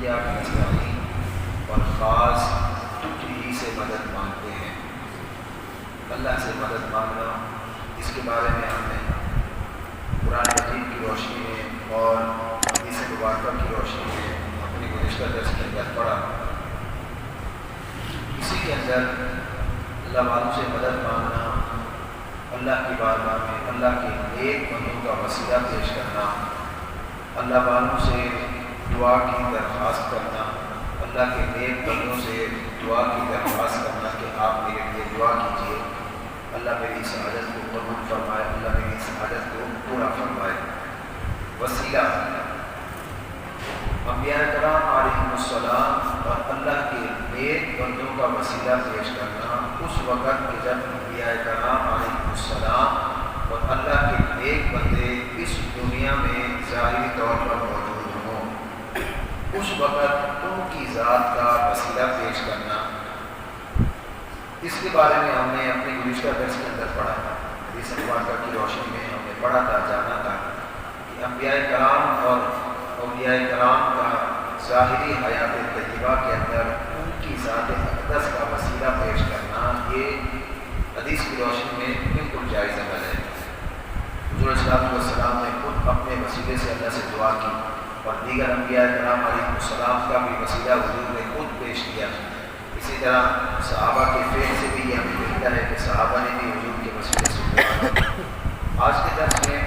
ایاک نستعین اور خاص ہی سے مدد مانگتے ہیں۔ اللہ سے مدد مانگنا، اس کے بارے میں ہم نے قرآن مجید کی روشنی میں اور حدیث مبارکہ کی روشنی میں اپنے گزشتہ درس کے اندر پڑھا۔ اسی کے اندر اللہ والوں سے مدد مانگنا، اللہ کی بارگاہ میں اللہ کے نیک بندوں کا وسیلہ پیش کرنا، اللہ والوں سے دعا کی درخواست کرنا، اللہ کے نیک بندوں سے دعا کی درخواست کرنا کہ آپ میرے لیے دعا کیجیے، اللہ میری اس حاجت کو قبول فرمائے، اللہ میری اس حاجت کو پورا فرمائے۔ وسیلہ انبیاء کرام علیہم السلام اور اللہ کے نیک بندوں کا وسیلہ پیش کرنا اس وقت کہ جب انبیاء کرام علیہم السلام اور اللہ کے نیک بندے اس دنیا میں ظاہری طور پر موجود ہوں، اس وقت ان کی ذات کا وسیلہ پیش کرنا، اس کے بارے میں ہم نے اپنے گزشتہ درس کے اندر پڑھا تھا۔ حدیث مبارکہ کی روشنی میں ہم نے پڑھا تھا، جانا تھا کہ انبیاء کرام اور اولیاء کرام کا ظاہری حیات طیبہ کے اندر ان کی ذات اقدس کا وسیلہ پیش کرنا، یہ حدیث کی روشنی میں بالکل جائز عمل ہے۔ حضور صلی اللہ علیہ وسلم نے خود اپنے وسیلے سے اللہ سے دعا کی اور دیگر انبیاء کرام علیہ السلام کا بھی وسیلہ حضور نے خود پیش کیا۔ اسی طرح صحابہ کے فعل سے بھی یہ ہمیں ملتا ہے کہ صحابہ نے بھی حضور کے وسیلے سے دعا کی۔ آج کے درس میں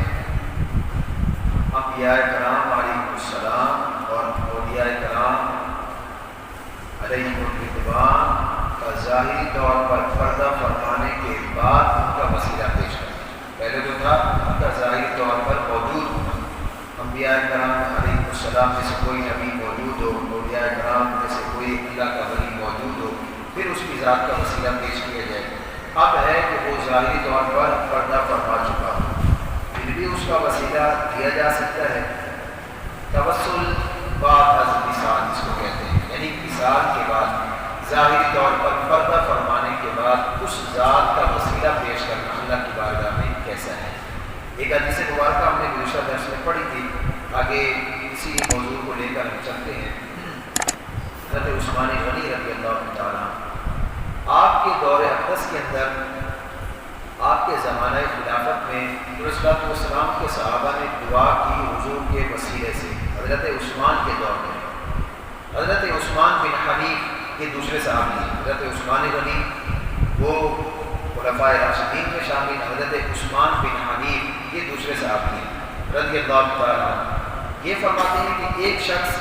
انبیاء کرام علیہ السلام اور اولیاء کرام علیہم الرضوان کا ظاہری طور پر پردہ فرمانے کے بعد ان کا وسیلہ پیش کرنا۔ پہلے جو تھا ان کا ظاہری طور پر موجود ہونا، انبیاء کرام علیہ السلام میں سے کوئی نبی موجود ہو، اولیاء کرام میں سے کوئی اللہ کا ولی موجود ہو، پھر اس کی ذات کا وسیلہ پیش کیا جائے۔ اب ہے کہ وہ ظاہری طور پر پردہ فرما چکا ہو، پھر بھی اس کا وسیلہ دیا جا سکتا ہے۔ توسل بعد از وصال جس کو کہتے ہیں، یعنی وصال کے بعد ظاہری طور پر پردہ فرمانے کے بعد اس ذات کا وسیلہ پیش کرنا اللہ کی بارگاہ میں کیسا ہے۔ ایک حدیث مبارکہ ہم نے گزشتہ درس میں پڑھی تھی، آگے اسی موضوع کو لے کر ہم چلتے ہیں۔ حضرت عثمان غنی رضی اللہ تعالیٰ آپ کے دور اقدس کے اندر، آپ کے زمانہ خلافت میں رسول والسلام کے صحابہ نے دعا کی حضور کے وسیلے سے۔ حضرت عثمان کے دور میں حضرت عثمان بن حنیف یہ دوسرے صحابی ہیں، حضرت عثمان غنی وہ خلفاء راشدین میں شامل، حضرت عثمان بن حنیف یہ دوسرے صحابی ہیں رضی اللہ تعالیٰ۔ یہ فرماتے ہیں کہ ایک شخص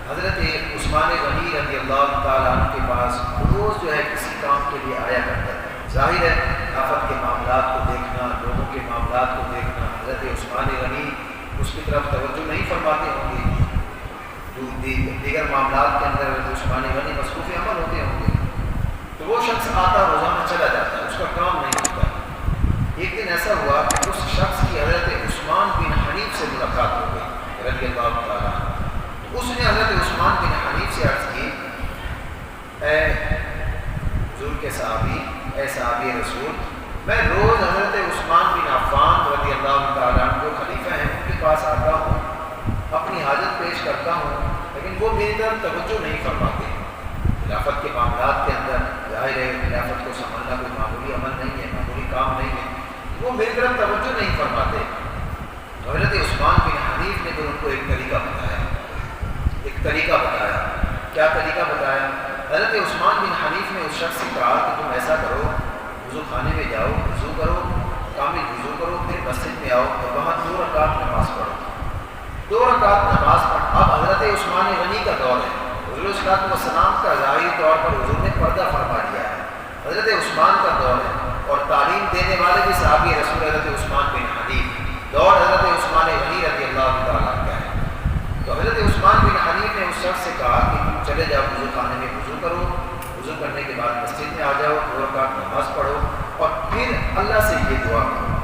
حضرت عثمان غنی رضی اللہ تعالیٰ عنہ کے پاس روز جو ہے کسی کام کے لیے آیا کرتا ہے۔ ظاہر ہے آفت کے معاملات کو دیکھنا، لوگوں کے معاملات کو دیکھنا، حضرت عثمان غنی اس کی طرف توجہ نہیں فرماتے ہوں گے، دیگر معاملات کے اندر حضرت عثمان غنی مصروف عمل ہوتے ہوں گے، تو وہ شخص آتا روزانہ چلا جاتا ہے، اس کا کام نہیں ہوتا۔ ایک دن ایسا ہوا کہ اس شخص کی حضرت عثمان بن حنیف سے ملاقات ہو گئی رضی اللہ تعالیٰ۔ اس نے حضرت عثمان بن حنیف سے عرض کی، اے حضور کے صحابی، اے صحابی رسول، میں روز حضرت عثمان بن عفان رضی اللہ تعالیٰ جو خلیفہ ہیں ان کے پاس آتا ہوں، اپنی حاجت پیش کرتا ہوں، لیکن وہ میری طرف توجہ نہیں فرماتے۔ خلافت کے معاملات کے اندر ظاہر ہے خلافت کو سنبھالنا کوئی معمولی عمل نہیں ہے، معمولی کام نہیں ہے، وہ میری طرف توجہ نہیں فرماتے۔ حضرت عثمان بن حنیف نے پھر ان کو ایک طریقہ بتایا، کیا طریقہ بتایا؟ حضرت عثمان بن حنیف نے اس شخص سے کہا کہ تم ایسا کرو، وضو خانے میں جاؤ، وضو کرو، کامل وضو کرو، پھر مسجد میں آؤ اور وہاں 2 رکعت نماز پڑھو۔ 2 رکعت نماز پڑھ۔ اب حضرت عثمان غنی کا دور ہے، حضور صلی اللہ علیہ وسلم کا ظاہری طور پر حضور نے پردہ فرما دیا ہے، حضرت عثمان کا دور ہے، اور تعلیم دینے والے بھی صحابی رسول حضرت عثمان بن حنیف، دور حضرت عثمان غنی رضی اللہ تعالیٰ کا ہے۔ تو حضرت عثمان بن حنیف نے اس شخص سے کہا کہ تم چلے جاؤ وضو خانے میں وضو کرو، وضو کرنے کے بعد مسجد میں آ جاؤ، 2 رکعت نماز پڑھو اور پھر اللہ سے یہ دعا کرو۔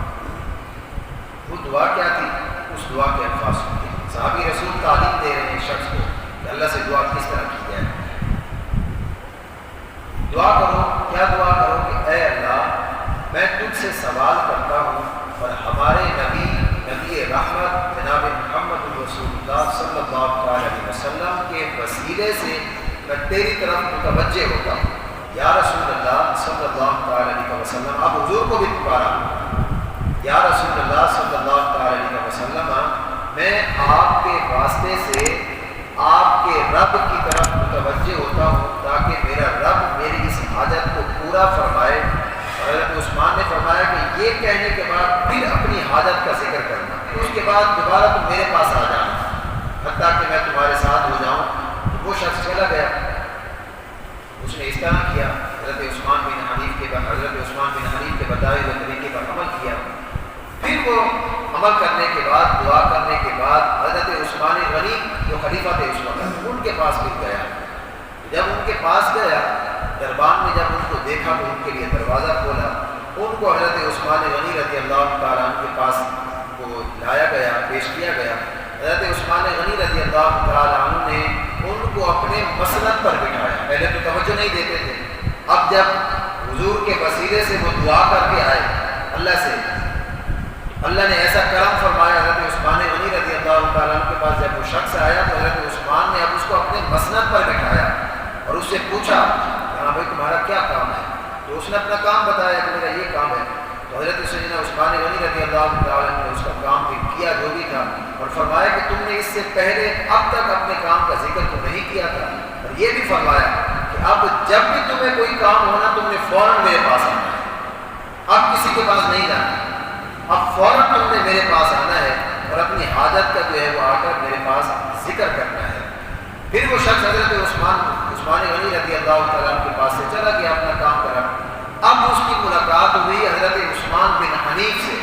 وہ دعا کیا تھی؟ اس دعا کے الفاظ سنتے ہیں، صحابی رسول تعلیم دے رہے ہیں شخص کو کہ اللہ سے دعا کس طرح کی جائے۔ دعا کرو، کیا دعا کرو کہ اے اللہ میں تجھ سے سوال کرتا ہوں اور ہمارے نبی رحمت جناب محمد رسول اللہ صلی اللہ علیہ وسلم وسلم کے وسیلے سے میں تیری طرف متوجہ ہوتا ہوں۔ یا رسول اللہ صلی اللہ علیہ وسلم، اب حضور کو بھی پکارا، یا رسول اللہ صلی اللہ علیہ وسلم، میں آپ کے واسطے سے آپ کے رب کی طرف متوجہ ہوتا ہوں تاکہ میرا رب میری اس حاجت کو پورا فرمائے۔ حضرت عثمان نے فرمایا کہ یہ کہنے کے بعد پھر اپنی حاجت کا ذکر کرنا، اس کے بعد دوبارہ تم میرے پاس آ جانا حتیٰ کہ میں تمہارے ساتھ ہو جاؤں۔ تو وہ شخص چلا گیا، اس نے اس طرح کیا، حضرت عثمان بن حنیف کے بتائے ہوئے طریقے پر عمل کیا۔ پھر وہ عمل کرنے کے بعد، دعا کرنے کے بعد حضرت عثمان غنی جو خلیفہ تھے اس وقت، ان کے پاس پھر گیا۔ جب ان کے پاس گیا، دربان نے جب ان کو دیکھا تو ان کے لیے دروازہ کھولا، ان کو حضرت عثمان غنی رضی اللہ تعالیٰ عنہ کے پاس کو لایا گیا، پیش کیا گیا۔ حضرت عثمان غنی رضی اللہ تعالیٰ عنہ نے ان کو اپنے مسند پر بٹھایا۔ پہلے تو توجہ نہیں دیتے تھے، اب جب حضور کے وسیلے سے وہ دعا کر کے آئے اللہ سے، اللہ نے ایسا کرم فرمایا۔ حضرت عثمان غنی رضی اللہ تعالیٰ عنہ کے پاس جب وہ شخص آیا تو حضرت عثمان نے اب اس کو اپنے مسند پر بٹھایا اور اس سے پوچھا ہاں بھائی تمہارا کیا کام ہے؟ تو اس نے اپنا کام بتایا کہ میرا یہ کام ہے۔ تو حضرت سیدنا عثمان غنی رضی اللہ تعالیٰ عنہ نے اس کا کام بھی کیا جو بھی تھا، اور فرمایا کہ تم نے اس سے پہلے اب تک اپنے کام کا ذکر تو نہیں کیا تھا، اور یہ بھی فرمایا کہ اب جب بھی تمہیں کوئی کام ہونا تم نے فوراً میرے پاس آنا ہے، اب کسی کے پاس نہیں جانا، اب فوراً تم نے میرے پاس آنا ہے اور اپنی حاجت کا جو ہے وہ آ کر میرے پاس ذکر کرنا ہے۔ پھر وہ شخص حضرت عثمان غنی رضی اللہ تعالیٰ عنہ کے پاس سے چلا گیا، اپنا کام کرا۔ اب اس کی ملاقات ہوئی حضرت عثمان بن حنیف سے،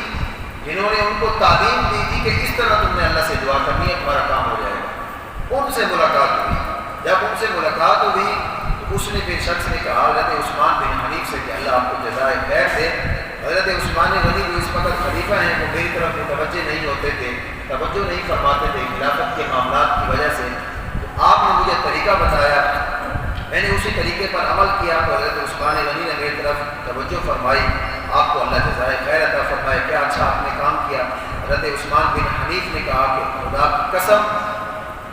جنہوں نے ان کو تعلیم دی تھی کہ اس طرح تم نے اللہ سے دعا کرنی ہے، تمہارا کام ہو جائے گا۔ ان سے ملاقات ہوئی، جب ان سے ملاقات ہوئی تو اس نے پھر شخص نے کہا حضرت عثمان بن حنیف سے کہ اللہ آپ کو جزائے خیر دے۔ حضرت عثمان غنی جو اس وقت خلیفہ ہیں وہ میری طرف متوجہ نہیں ہوتے تھے، توجہ نہیں فرماتے تھے خلافت کے معاملات کی وجہ سے، تو آپ نے مجھے طریقہ بتایا، میں نے اسی طریقے پر عمل کیا۔ تو حضرت عثمان غنی نے میری طرف توجہ فرمائی، آپ کو اللہ جزائے خیر عطا فرمائے، کیا اچھا آپ نے کام کیا۔ حضرت عثمان بن حنیف نے کہا کہ خدا کی قسم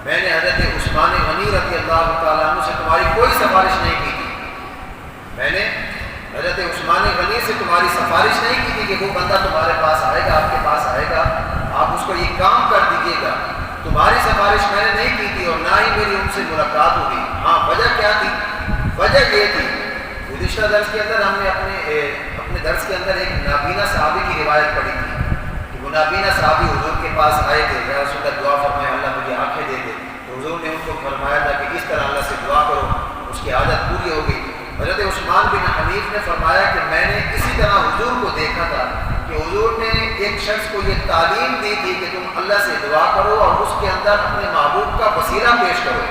میں نے حضرت عثمان غنی رضی اللہ تعالیٰ عنہ سے تمہاری کوئی سفارش نہیں کی تھی، میں نے حضرت عثمان غنی سے تمہاری سفارش نہیں کی تھی کہ وہ بندہ تمہارے پاس آئے گا، آپ کے پاس آئے گا، آپ اس کو یہ کام کر دیجیے گا، تمہاری سفارش میں نے نہیں کی تھی اور نہ ہی میری ان سے ملاقات ہوگی۔ ہاں وجہ کیا تھی؟ وجہ یہ تھی، گزشتہ درس کے اندر ہم نے اپنے درس کے اندر ایک نابینا صحابی کی روایت پڑھی تھی کہ وہ نابینا صحابی حضور کے پاس آئے تھے، یا رسول اللہ دعا فرمائے اللہ مجھے آنکھیں دے دے، تو حضور نے ان کو فرمایا تھا کہ اس طرح اللہ سے دعا کرو، اس کی عادت پوری ہو گئی۔ حضرت عثمان بن حنیف نے فرمایا کہ میں نے اسی طرح حضور کو دیکھا تھا کہ حضور نے ایک شخص کو یہ تعلیم دی تھی کہ تم اللہ سے دعا کرو اور اس کے اندر اپنے محبوب کا وسیلہ پیش کرو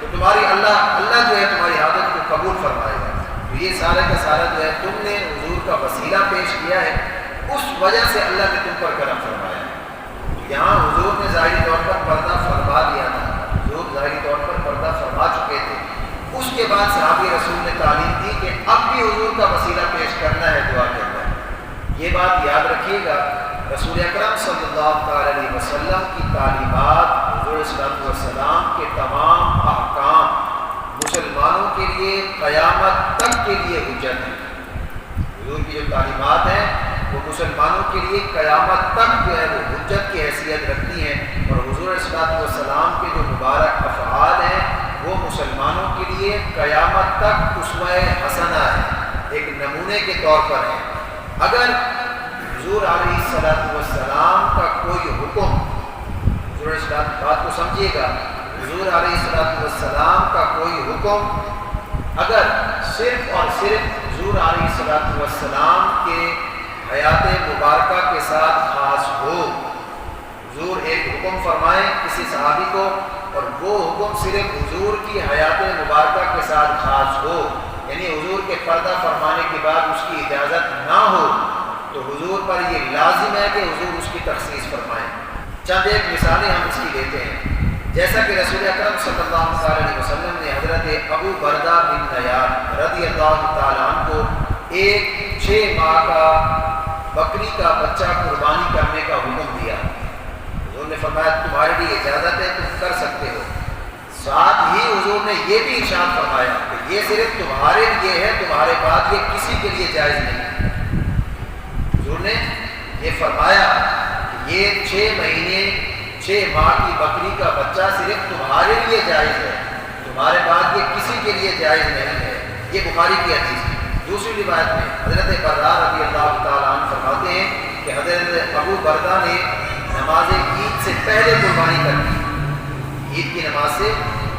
تو تمہاری اللہ جو ہے تمہاری عادت کو قبول فرمائے گا۔ تو یہ سارا کا سارا جو ہے تم نے حضور کا وسیلہ پیش کیا ہے، اس وجہ سے اللہ نے تم پر کرم فرمایا۔ یہاں حضور نے ظاہری طور پر پردہ فرما دیا تھا، حضور ظاہری طور پر پردہ فرما چکے تھے، اس کے بعد صحابی رسول نے تعلیم دی کہ اب بھی حضور کا وسیلہ پیش کرنا ہے دعا کے اندر۔ یہ بات یاد رکھیے گا، رسول اکرم صلی اللہ علیہ وسلم کی تعلیمات، حضور صلی اللہ علیہ وسلم کے تمام احکام مسلمانوں کے لیے قیامت تک کے لیے حجت ہیں۔ حضور کی جو تعلیمات ہیں وہ مسلمانوں کے لیے قیامت تک جو ہے وہ حجت کی حیثیت رکھتی ہیں، اور حضور صلی اللہ علیہ وسلم کے جو مبارک افعال ہیں وہ مسلمانوں کے لیے قیامت تک اسوہ حسنہ ہے، ایک نمونے کے طور پر ہے۔ اگر حضور علیہ السلام کا کوئی حکم، حضور بات کو سمجھیے گا، حضور علیہ السلام کا کوئی حکم اگر صرف اور صرف حضور علیہ السلام کے حیات مبارکہ کے ساتھ خاص ہو، حضور ایک حکم فرمائیں کسی صحابی کو اور وہ حکم صرف حضور کی حیات مبارکہ کے ساتھ خاص ہو، یعنی حضور کے پردہ فرمانے کے بعد اس کی اجازت نہ ہو، تو حضور پر یہ لازم ہے کہ حضور اس کی تخصیص فرمائیں۔ چند ایک مثالیں ہم اس کی لیتے ہیں، جیسا کہ رسول اکرم صلی اللہ علیہ وسلم نے حضرت ابو بردہ بن نیار رضی اللہ تعالیٰ عنہ کو ایک 6 ماہ کا بکری کا بچہ قربانی کرنے کا حکم دیا۔ حضور نے فرمایا تمہارے لیے اجازت ہے، تم کر سکتے ہو، ساتھ ہی حضور نے یہ بھی ارشاد فرمایا کہ یہ صرف تمہارے لیے ہے، تمہارے بعد یہ کسی کے لیے جائز نہیں ہے۔ حضور نے یہ فرمایا کہ یہ 6 مہینے 6 ماہ کی بکری کا بچہ صرف تمہارے لیے جائز ہے، تمہارے بعد یہ کسی کے لیے جائز نہیں ہے۔ یہ بخاری کی حدیث ہے۔ دوسری روایت میں حضرت برہ رضی اللہ تعالیٰ عنہ فرماتے ہیں کہ حضرت ابو بردہ نے نماز عید سے پہلے قربانی کر دی، عید کی نماز سے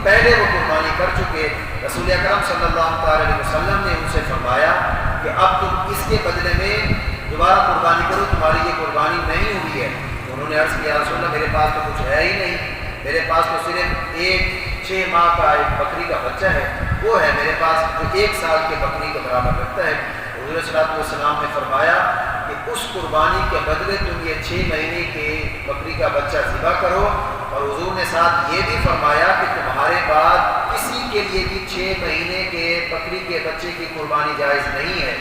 پہلے وہ قربانی کر چکے۔ رسول اکرم صلی اللہ علیہ وسلم نے ان سے فرمایا کہ اب تم اس کے بدلے میں دوبارہ قربانی کرو، تمہاری یہ قربانی نہیں ہوئی ہے۔ انہوں نے عرض کیا رسول اللہ میرے پاس تو کچھ ہے ہی نہیں، میرے پاس تو صرف ایک 6 ماہ کا ایک بکری کا بچہ ہے، وہ ہے میرے پاس جو 1 سال کے بکری کے برابر رکھتا ہے۔ حضور صلی اللہ علیہ وسلم نے فرمایا کہ اس قربانی کے بدلے تم یہ 6 مہینے کے بکری کا بچہ ذبح کرو، اور حضور نے ساتھ یہ بھی فرمایا کہ تمہارے بعد کسی کے لیے بھی 6 مہینے کے بکری کے بچے کی قربانی جائز نہیں ہے،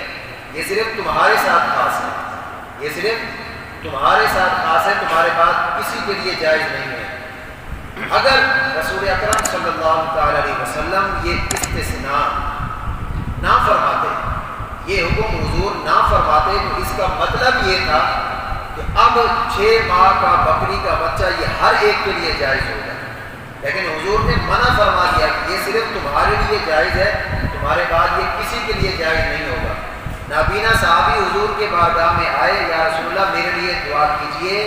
یہ صرف تمہارے ساتھ خاص ہے، یہ صرف تمہارے ساتھ خاص ہے، تمہارے بعد کسی کے لیے جائز نہیں ہے۔ اگر رسول اکرم صلی اللہ علیہ وسلم یہ استثناء نہ فرماتے، یہ حکم حضور نہ فرماتے، تو اس کا مطلب یہ تھا کہ اب 6 ماہ کا بکری کا بچہ یہ ہر ایک کے لیے جائز ہوگا، لیکن حضور نے منع فرما دیا کہ یہ صرف تمہارے لیے جائز ہے، تمہارے بعد یہ کسی کے لیے جائز نہیں ہوگا۔ نابینا صحابی حضور کے بارگاہ میں آئے، یا رسول اللہ میرے لیے دعا کیجئے،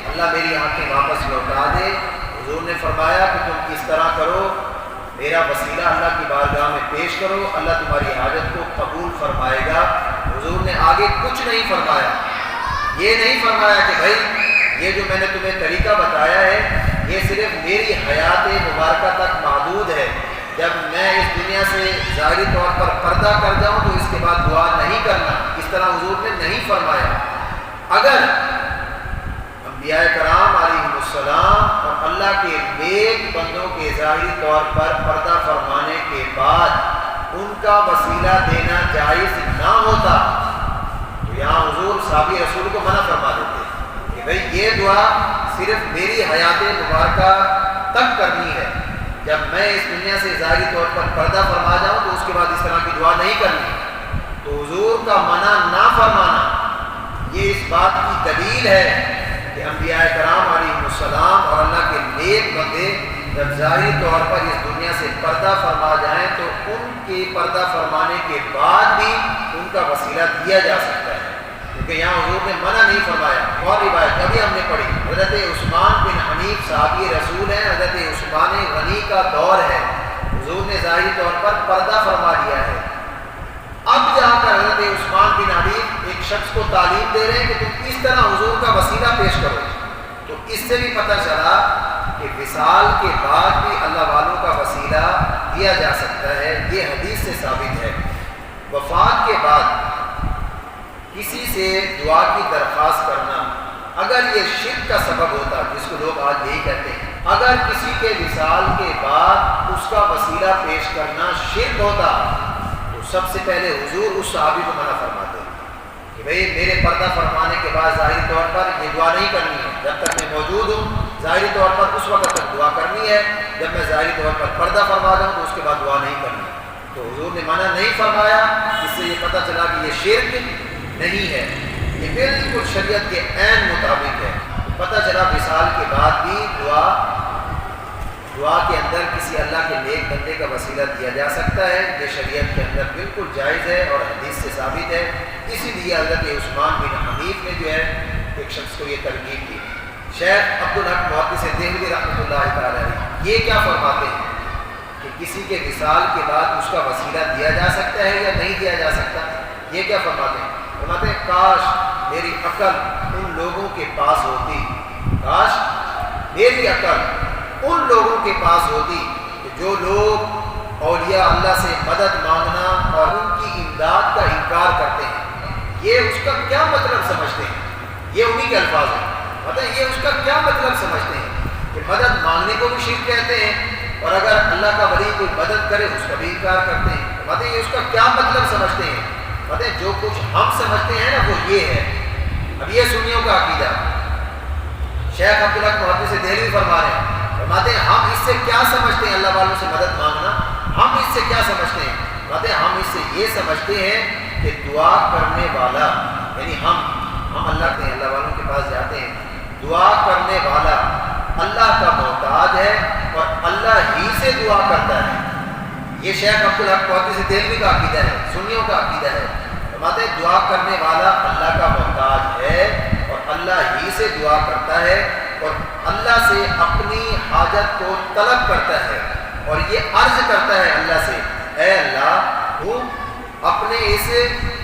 اللہ میری آنکھیں واپس لوٹا دے۔ حضور نے فرمایا کہ تم اس طرح کرو، میرا وسیلہ اللہ کی بارگاہ میں پیش کرو، اللہ تمہاری حاجت کو قبول فرمائے گا۔ حضور نے آگے کچھ نہیں فرمایا، یہ نہیں فرمایا کہ بھائی یہ جو میں نے تمہیں طریقہ بتایا ہے یہ صرف میری حیات مبارکہ تک محدود ہے، جب میں اس دنیا سے ظاہری طور پر پردہ کر جاؤں تو اس کے بعد دعا نہیں کرنا، اس طرح حضور نے نہیں فرمایا۔ اگر انبیاء کرام علیہ السلام اور اللہ کے نیک بندوں کے ظاہری طور پر پردہ فرمانے کے بعد ان کا وسیلہ دینا جائز نہ ہوتا تو یہاں حضور صحابی رسول کو منع فرما دیتے کہ بھئی یہ دعا صرف میری حیات مبارکہ تک کرنی ہے، جب میں اس دنیا سے ظاہری طور پر پردہ فرما جاؤں تو اس کے بعد اس طرح کی دعا نہیں کرنی۔ تو حضور کا منع نہ فرمانا یہ اس بات کی دلیل ہے کہ انبیاء کرام علیہ السلام اور اللہ کے نیک بندے جب ظاہری طور پر اس دنیا سے پردہ فرما جائیں تو ان کے پردہ فرمانے کے بعد بھی ان کا وسیلہ دیا جا سکتا ہے، کیونکہ یہاں حضور نے منع نہیں فرمایا۔ اور روایت ابھی ہم نے پڑھی، حضرت عثمان بن حنیف صحابی رسول ہیں، حضرت عثمان غنی کا دور ہے، حضور نے ظاہری طور پر پردہ فرما دیا ہے، اب جا کر حضرت عثمان بن حنیف ایک شخص کو تعلیم دے رہے ہیں کہ تم اس طرح حضور کا وسیلہ پیش کرو۔ تو اس سے بھی پتہ چلا کہ وصال کے بعد بھی اللہ والوں کا وسیلہ دیا جا سکتا ہے، یہ حدیث سے ثابت ہے۔ وفات کے بعد کسی سے دعا کی درخواست کرنا اگر یہ شرک کا سبب ہوتا، جس کو لوگ آج یہی کہتے ہیں، اگر کسی کے وصال کے بعد اس کا وسیلہ پیش کرنا شرک ہوتا تو سب سے پہلے حضور اس صحابی کو منع فرماتے کہ بھئی میرے پردہ فرمانے کے بعد ظاہری طور پر یہ دعا نہیں کرنی ہے، جب تک میں موجود ہوں ظاہری طور پر اس وقت تک دعا کرنی ہے، جب میں ظاہری طور پر پردہ فرما جاؤں تو اس کے بعد دعا نہیں کرنی۔ تو حضور نے منع نہیں فرمایا، اس سے یہ پتہ چلا کہ یہ شرک نہیں ہے، یہ بالکل شریعت کے عین مطابق ہے۔ پتہ چلا وصال کے بعد بھی دعا کے اندر کسی اللہ کے نیک بندے کا وسیلہ دیا جا سکتا ہے، یہ شریعت کے اندر بالکل جائز ہے اور حدیث سے ثابت ہے۔ اسی لیے حضرت عثمان بن حنیف نے جو ہے ایک شخص کو یہ ترغیب دی۔ شیخ عبدالحق محدث دہلوی رحمۃ اللہ تعالیٰ علیہ یہ کیا فرماتے ہیں کہ کسی کے وصال کے بعد اس کا وسیلہ دیا جا سکتا ہے یا نہیں دیا جا سکتا؟ یہ کیا فرماتے ہیں؟ فرماتے ہیں کاش میری عقل ان لوگوں کے پاس ہوتی، کاش میری عقل ان لوگوں کے پاس ہوتی کہ جو لوگ اولیاء اللہ سے مدد مانگنا اور ان کی امداد کا انکار کرتے ہیں، یہ اس کا کیا مطلب سمجھتے ہیں؟ یہ انہی کے الفاظ ہیں، یہ اس کا کیا مطلب سمجھتے ہیں کہ مدد مانگنے کو بھی شرک کہتے ہیں، اور اگر اللہ کا ولی کوئی مدد کرے اس کا بھی انکار کرتے ہیں۔ یہ اس کا کیا مطلب سمجھتے ہیں؟ جو کچھ ہم سمجھتے ہیں نا وہ یہ ہے۔ اب یہ سنیوں کا عقیدہ، شیخ عبدالحق محدث دہلوی فرما رہے ہیں فرماتے ہیں ہم اس سے کیا سمجھتے ہیں اللہ والوں سے مدد مانگنا؟ ہم اس سے کیا سمجھتے ہیں؟ فرماتے ہیں ہم اس سے یہ سمجھتے ہیں کہ دعا کرنے والا، یعنی ہم اللہ کے اللہ والوں کے پاس جاتے ہیں، دعا کرنے والا اللہ کا محتاج ہے اور اللہ ہی سے دعا کرتا ہے۔ یہ شیخ عبدالحق قادری دہلوی کا عقیدہ ہے، سنیوں کا عقیدہ ہے۔ فرماتے ہیں دعا کرنے والا اللہ کا محتاج ہے اور اللہ ہی سے دعا کرتا ہے اور اللہ سے اپنی حاجت کو طلب کرتا ہے اور یہ عرض کرتا ہے اللہ سے، اے اللہ تو اپنے اس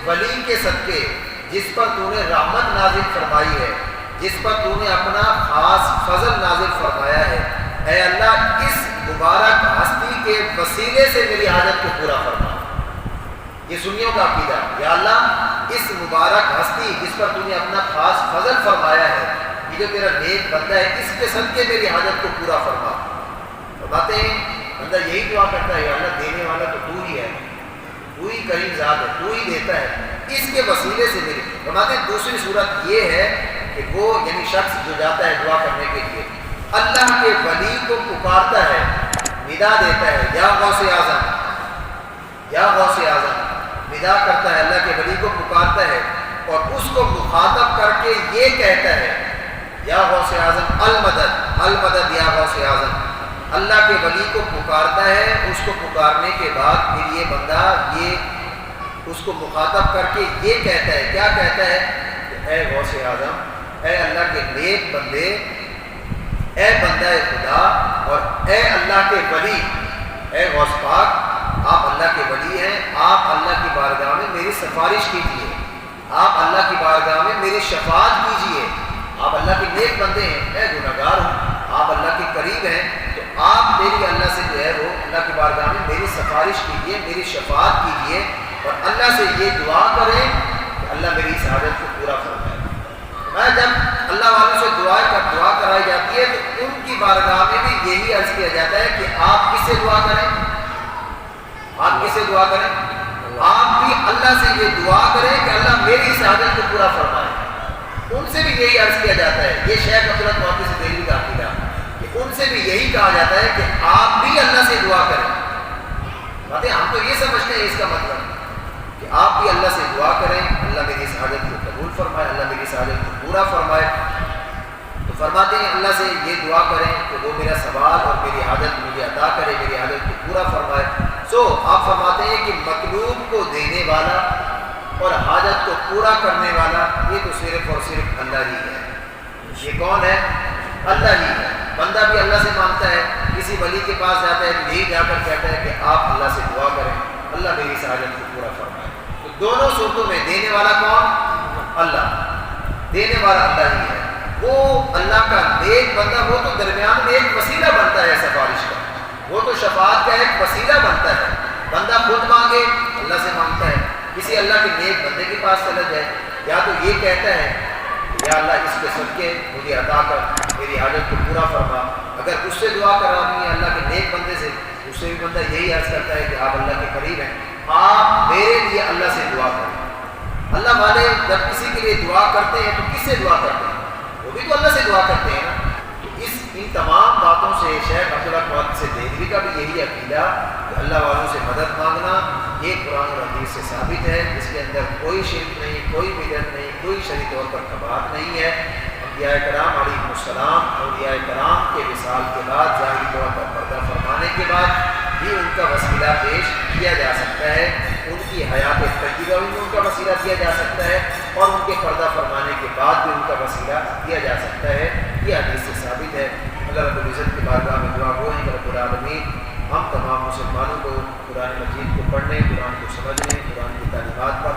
ولی کے صدقے جس پر تو نے رحمت نازل فرمائی ہے، جس پر تو نے اپنا خاص فضل نازل فرمایا ہے، اے اللہ اس مبارک ہستی کے وسیلے سے میری حاجت کو پورا فرما۔ یہ سنیوں کا عقیدہ، یا اللہ اس مبارک ہستی جس پر تو نے اپنا خاص فضل فرمایا ہے، یہ جو تیرا نیک بندہ ہے، اس کے صدقے میری حاجت کو پورا فرما۔ فرماتے ہیں بندہ یہی دعا کرتا ہے، یا اللہ دینے والا تو تو ہی ہے، تو ہی کریم ذات ہے، تو ہی دیتا ہے، اس کے وسیلے سے میری۔ فرماتے ہیں دوسری صورت یہ ہے کہ وہ یعنی شخص جو جاتا ہے دعا کرنے کے لیے اللہ کے ولی کو پکارتا ہے، ندا دیتا ہے، یا غوث اعظم، یا غوث اعظم، ندا کرتا ہے، اللہ کے ولی کو پکارتا ہے اور اس کو مخاطب کر کے یہ کہتا ہے، یا غوث اعظم المدد المدد یا غوث اعظم۔ اللہ کے ولی کو پکارتا ہے، اس کو پکارنے کے بعد پھر یہ بندہ یہ اس کو مخاطب کر کے یہ کہتا ہے، کیا کہتا ہے کہ اے غوث اعظم، اے اللہ کے نیک بندے، اے بندہ خدا اور اے اللہ کے ولی، اے غوث پاک، آپ اللہ کے ولی ہیں، آپ اللہ کی بارگاہ میں میری سفارش کیجیے، آپ اللہ کی بارگاہ میں میری شفاعت کیجیے، آپ اللہ کے نیک بندے ہیں، میں گنہگار ہوں، آپ اللہ کے قریب ہیں، تو آپ میری اللہ سے جو ہے وہ اللہ کی بارگاہ میں میری سفارش کیجیے، میری شفاعت کیجیے اور اللہ سے یہ دعا کریں کہ اللہ میری اس حاجت کو پورا فرمائے۔ میں جب اللہ والوں سے دعا کرائی جاتی ہے تو ان کی بارگاہ میں بھی یہی عرض کیا جاتا ہے کہ آپ کس سے دعا کریں؟ آپ کس سے دعا کریں؟ آپ بھی اللہ سے یہ دعا کریں کہ اللہ میری اس حاجت کو پورا فرمائے۔ ان سے بھی یہی عرض کیا جاتا ہے، یہ شیخ عبدالحق قادری دہلوی کا عقیدہ کہ ان سے بھی یہی کہا جاتا ہے کہ آپ بھی اللہ سے دعا کریں۔ باتیں ہم تو یہ سمجھتے ہیں اس کا مطلب کہ آپ بھی اللہ سے دعا کریں، اللہ میری اس حاجت کو قبول فرمائے، اللہ میری اس حاجت کو پورا فرمائے۔ تو فرماتے ہیں اللہ سے یہ دعا کریں کہ وہ میرا سوال اور میری حاجت مجھے عطا کرے، میری حاجت کو پورا فرمائے۔ آپ فرماتے ہیں کہ مطلوب کو دینے والا اور حاجت کو پورا کرنے والا یہ تو صرف اور صرف اللہ ہی ہے۔ یہ کون ہے؟ اللہ ہی ہے۔ بندہ بھی اللہ سے مانگتا ہے، کسی ولی کے پاس جاتا ہے تو یہی جا کر کہتا ہے کہ آپ اللہ سے دعا کریں، اللہ میری اس حاجت کو پورا فرمائے۔ تو دونوں صورتوں میں دینے والا کون؟ اللہ، دینے والا اللہ ہی ہے۔ وہ اللہ کا نیک بندہ، وہ تو درمیان میں ایک وسیلہ بنتا ہے سفارش کا، وہ تو شفاعت کا ایک وسیلہ بنتا ہے۔ بندہ خود مانگے اللہ سے مانگتا ہے، کسی اللہ کے نیک بندے کے پاس چلا جائے، یا تو یہ کہتا ہے یا اللہ اس کے صدقے مجھے عطا کر، میری حاجت کو پورا فرما۔ اگر اس سے دعا کرانی ہے اللہ کے نیک بندے سے، اس سے بھی بندہ یہی عرض کرتا ہے کہ آپ اللہ کے قریب ہیں، آپ میرے لیے اللہ سے دعا کریں۔ اللہ والے جب کسی کے لیے دعا کرتے ہیں تو کس سے دعا کرتے ہیں؟ وہ بھی تو اللہ سے دعا کرتے ہیں نا۔ ان تمام باتوں سے شیخ عبدالحق قادری دہلوی کا بھی یہی عقیدہ کہ اللہ والوں سے مدد مانگنا یہ قرآن اور حدیث سے ثابت ہے، اس کے اندر کوئی شرک نہیں، کوئی بدعت نہیں، کوئی شرعی طور پر کباہت نہیں ہے۔ انبیاء کرام علیہ السلام، اولیاء کرام کے وصال کے بعد ظاہری طور پر پردہ فرمانے کے بعد بھی ان کا وسیلہ پیش کیا جا سکتا ہے، ان کی حیات طیبہ میں ان کا وسیلہ دیا جا سکتا ہے اور ان کے پردہ فرمانے کے بعد بھی ان کا وسیلہ دیا جا سکتا ہے۔ یہ حدیث سے ثابت ہے۔ اللہ رب العزت کی بارگاہ میں دعا گو ہیں کہ رب العالمین ہم تمام مسلمانوں کو قرآن مجید کو پڑھنے، قرآن کو سمجھنے، قرآن کی تعلیمات پر